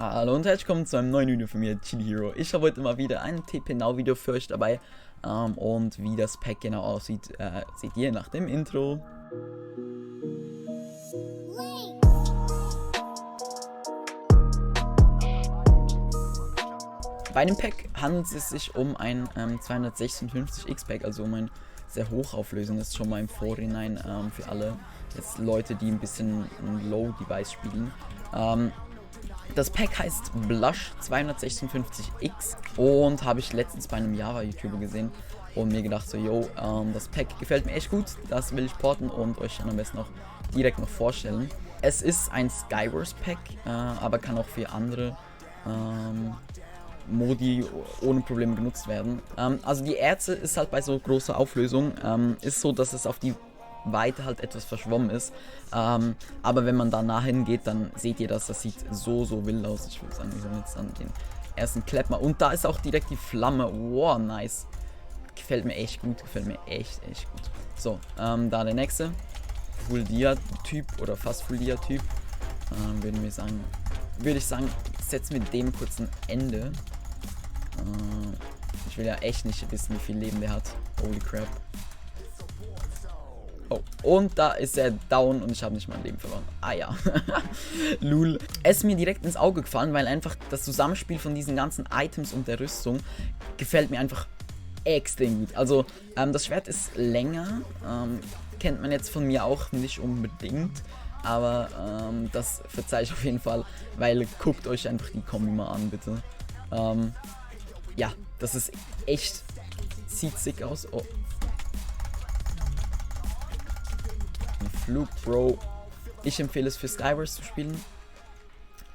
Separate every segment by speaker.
Speaker 1: Hallo und herzlich willkommen zu einem neuen Video von mir, Chili Hero. Ich habe heute mal wieder ein TP Now Video für euch dabei. Und wie das Pack genau aussieht, seht ihr nach dem Intro. Bei dem Pack handelt es sich um ein 256x Pack, also um ein sehr hochauflösendes, schon mal im Vorhinein für alle jetzt Leute, die ein bisschen ein Low-Device spielen. Das Pack heißt Blush 256x und habe ich letztens bei einem Java-YouTuber gesehen und mir gedacht so, yo, das Pack gefällt mir echt gut, das will ich porten und euch dann am besten auch direkt noch vorstellen. Es ist ein Skywars Pack, aber kann auch für andere Modi ohne Probleme genutzt werden. Also die Erze ist halt bei so großer Auflösung, ist so, dass es auf die Weite halt etwas verschwommen ist. Aber wenn man da nah hingeht, dann seht ihr das. Das sieht so wild aus. Ich würde sagen, wir holen jetzt dann den ersten Klepp mal. Und da ist auch direkt die Flamme. Wow, nice. Gefällt mir echt gut. Gefällt mir echt gut. So, da der nächste. Full Dia-Typ oder fast Full Dia-Typ. Würde ich sagen, setzen wir dem kurz ein Ende. Ich will ja echt nicht wissen, wie viel Leben der hat. Holy crap. Oh, und da ist er down und ich habe nicht mein Leben verloren. Ah ja. Lul. Es ist mir direkt ins Auge gefallen, weil einfach das Zusammenspiel von diesen ganzen Items und der Rüstung gefällt mir einfach extrem gut. Also, das Schwert ist länger. Kennt man jetzt von mir auch nicht unbedingt. Aber das verzeihe ich auf jeden Fall, weil guckt euch einfach die Kombi mal an, bitte. Ja, das ist echt... Sieht sick aus. Oh. Flug, Bro. Ich empfehle es für Skywars zu spielen.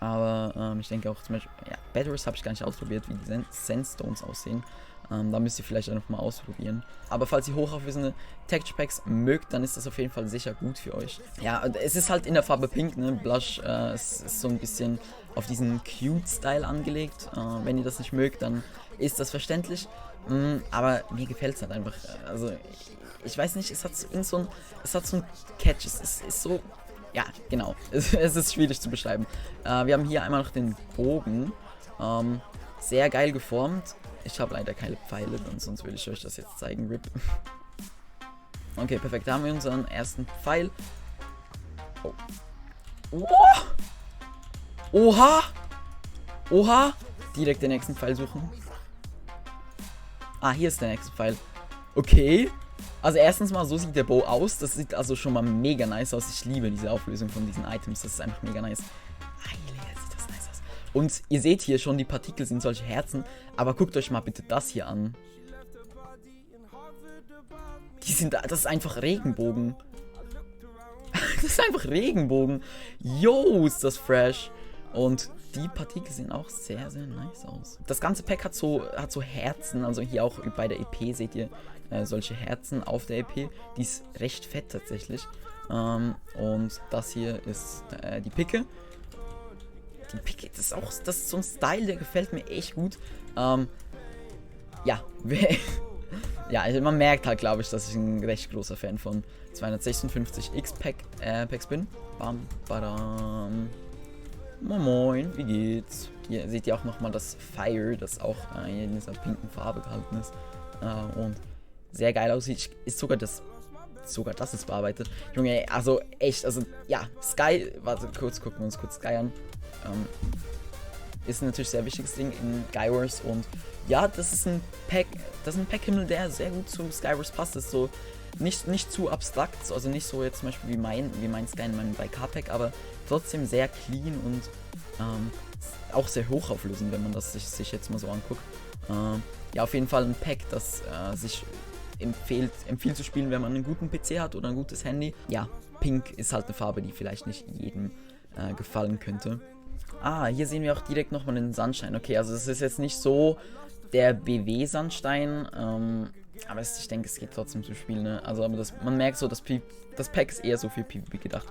Speaker 1: Aber ich denke auch zum Beispiel, ja, Bedwars habe ich gar nicht ausprobiert, wie die Sandstones aussehen. Da müsst ihr vielleicht einfach mal ausprobieren. Aber falls ihr hochauflösende Texture Packs mögt, dann ist das auf jeden Fall sicher gut für euch. Ja, es ist halt in der Farbe Pink, ne? Blush ist so ein bisschen auf diesen Cute-Style angelegt. Wenn ihr das nicht mögt, dann ist das verständlich. Aber mir gefällt es halt einfach. Also, ich weiß nicht, es hat so ein Catch. Es ist so, ja, genau. Es ist schwierig zu beschreiben. Wir haben hier einmal noch den Bogen. Sehr geil geformt. Ich habe leider keine Pfeile, sonst würde ich euch das jetzt zeigen. RIP. Okay, perfekt. Da haben wir unseren ersten Pfeil. Oh. Oh. Oha! Oha! Direkt den nächsten Pfeil suchen. Ah, hier ist der nächste Pfeil. Okay. Also erstens mal, so sieht der Bow aus. Das sieht also schon mal mega nice aus. Ich liebe diese Auflösung von diesen Items. Das ist einfach mega nice. Heilige, sieht das nice aus. Und ihr seht hier schon, die Partikel sind solche Herzen. Aber guckt euch mal bitte das hier an. Das ist einfach Regenbogen. Das ist einfach Regenbogen. Yo, ist das fresh. Und die Partikel sehen auch sehr nice aus. Das ganze Pack hat so Herzen. Also hier auch bei der EP seht ihr solche Herzen auf der EP. Die ist recht fett tatsächlich. Und das hier ist die Picke. Die Picke, das ist so ein Style, der gefällt mir echt gut. Ja, ja, also man merkt halt, glaube ich, dass ich ein recht großer Fan von 256x Packs bin. Bam, badam. Moin, wie geht's? Hier seht ihr auch nochmal das Fire, das auch in dieser pinken Farbe gehalten ist. Und sehr geil aussieht. Sogar das ist bearbeitet. Junge, also echt, also ja, Sky, warte kurz, gucken wir uns kurz Sky an. Ist natürlich sehr wichtiges Ding in Skywars und ja, das ist ein Pack-Himmel, der sehr gut zu Skywars passt. Das ist so nicht zu abstrakt, also nicht so jetzt zum Beispiel wie mein Sky in meinem 3K-Pack, aber trotzdem sehr clean und auch sehr hochauflösend, wenn man das sich jetzt mal so anguckt. Ja, auf jeden Fall ein Pack, das sich empfiehlt zu spielen, wenn man einen guten PC hat oder ein gutes Handy. Ja, Pink ist halt eine Farbe, die vielleicht nicht jedem gefallen könnte. Ah, hier sehen wir auch direkt nochmal den Sandstein. Okay, also es ist jetzt nicht so der BW-Sandstein, aber ich denke, es geht trotzdem zu spielen, ne? Also, aber man merkt so, das Pack ist eher so für PvP gedacht.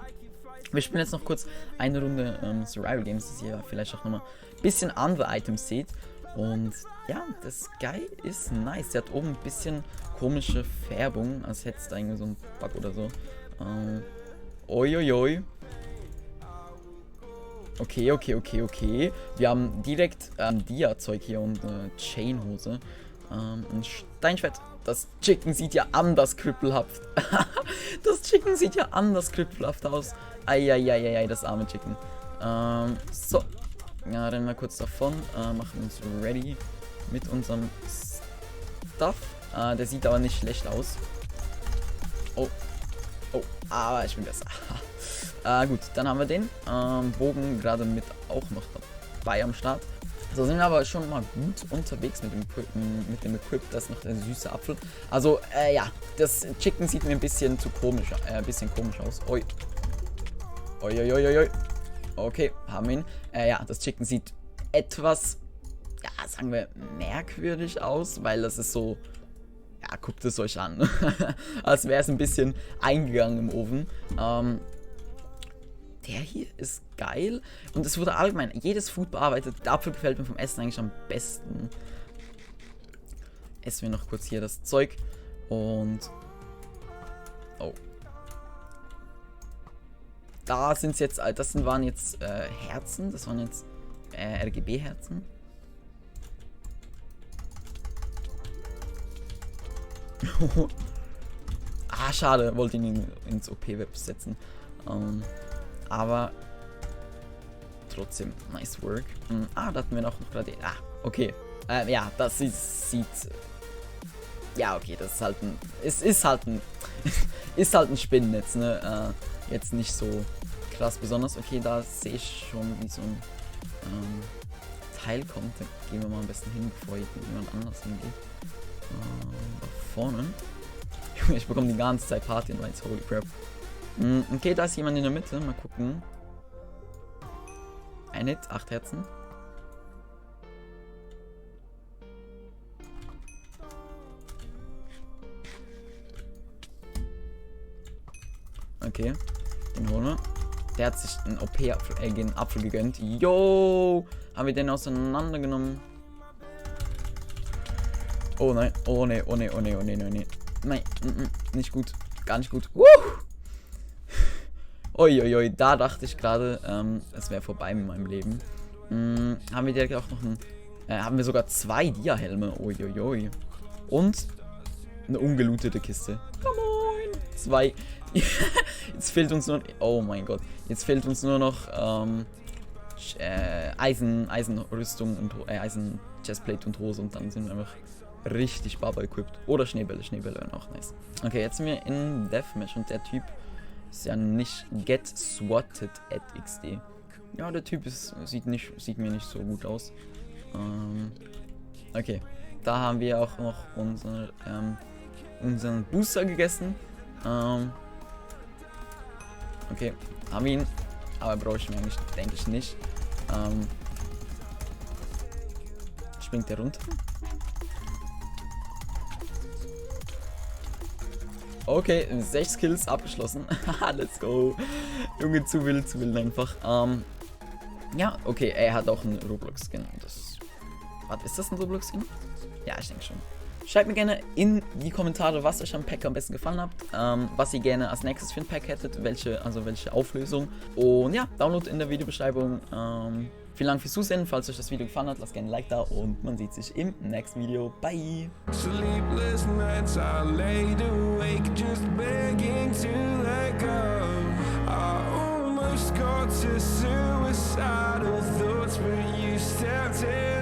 Speaker 1: Wir spielen jetzt noch kurz eine Runde Survival Games, dass ihr vielleicht auch nochmal ein bisschen andere Items seht. Und ja, das Sky ist nice. Der hat oben ein bisschen komische Färbung, als hätte es da irgendwie so einen Bug oder so. Uiuiui. Okay, okay, okay, okay. Wir haben direkt Dia-Zeug hier und Chainhose. Ein Steinschwert. Das Chicken sieht ja anders krippelhaft. Das Chicken sieht ja anders krippelhaft aus. Eieieiei, das arme Chicken. So. Ja, rennen wir kurz davon. Machen uns ready mit unserem Stuff. Der sieht aber nicht schlecht aus. Oh. Oh, aber ich bin besser. Gut, dann haben wir den Bogen gerade mit auch noch dabei am Start. So sind wir aber schon mal gut unterwegs mit dem Equip. Das ist noch der süße Apfel. Also, ja, das Chicken sieht mir ein bisschen zu komisch, aus. Oi. Oi, oi, oi, oi. Okay, haben wir ihn. Ja, das Chicken sieht etwas, ja, sagen wir, merkwürdig aus, weil das ist so, ja, guckt es euch an. Als wäre es ein bisschen eingegangen im Ofen. Der hier ist geil. Und es wurde allgemein jedes Food bearbeitet. Der Apfel gefällt mir vom Essen eigentlich am besten. Essen wir noch kurz hier das Zeug. Und... Oh. Da sind es jetzt... Das waren jetzt Herzen. Das waren jetzt RGB-Herzen. Schade. Wollte ihn ins OP-Web setzen. Aber trotzdem, nice work. Da hatten wir noch gerade... okay. Ja, das sieht... Ja, okay, das ist halt ein... Es ist halt ein... ist halt ein Spinnennetz, ne? Jetzt nicht so krass besonders. Okay, da sehe ich schon, wie so ein Teil kommt. Da gehen wir mal am besten hin, bevor jemand anders hingeht. Da vorne. Ich bekomme die ganze Zeit Party-Invites, holy crap. Okay, da ist jemand in der Mitte. Mal gucken. Ein Hit, 8 Herzen. Okay, den holen wir. Der hat sich einen OP-Apfel gegönnt. Yo! Haben wir den auseinandergenommen? Oh nein, oh ne, oh ne, oh ne, oh ne, oh ne. Nein, nicht gut. Gar nicht gut. Uiuiui, da dachte ich gerade, es wäre vorbei mit meinem Leben. Haben wir direkt auch noch haben wir sogar 2 Dia-Helme. Uiuiui. Und eine ungelootete Kiste. Come on! 2. Jetzt fehlt uns nur... Oh mein Gott. Jetzt fehlt uns nur noch Eisenrüstung und Eisen-Chestplate und Hose. Und dann sind wir einfach richtig Baba-equipped. Oder Schneebälle. Schneebälle wären auch nice. Okay, jetzt sind wir in Deathmatch und der Typ ist ja nicht Get Swatted at XD. Ja, der Typ sieht mir nicht so gut aus. Okay, da haben wir auch noch unseren Booster gegessen. Okay, haben wir ihn. Aber brauche ich mir eigentlich, denke ich nicht. Springt der runter? Okay, 6 Kills abgeschlossen. Let's go. Junge, zu wild einfach. Ja, okay, er hat auch einen Roblox-Skin. Was, ist das ein Roblox-Skin? Ja, ich denke schon. Schreibt mir gerne in die Kommentare, was euch am Pack am besten gefallen hat, was ihr gerne als nächstes für ein Pack hättet, welche Auflösung. Und ja, Download in der Videobeschreibung. Vielen Dank fürs Zusehen. Falls euch das Video gefallen hat, lasst gerne ein Like da und man sieht sich im nächsten Video. Bye! Sleepless nights I laid awake just begging to let go. I almost got to suicidal thoughts, but you stepped in.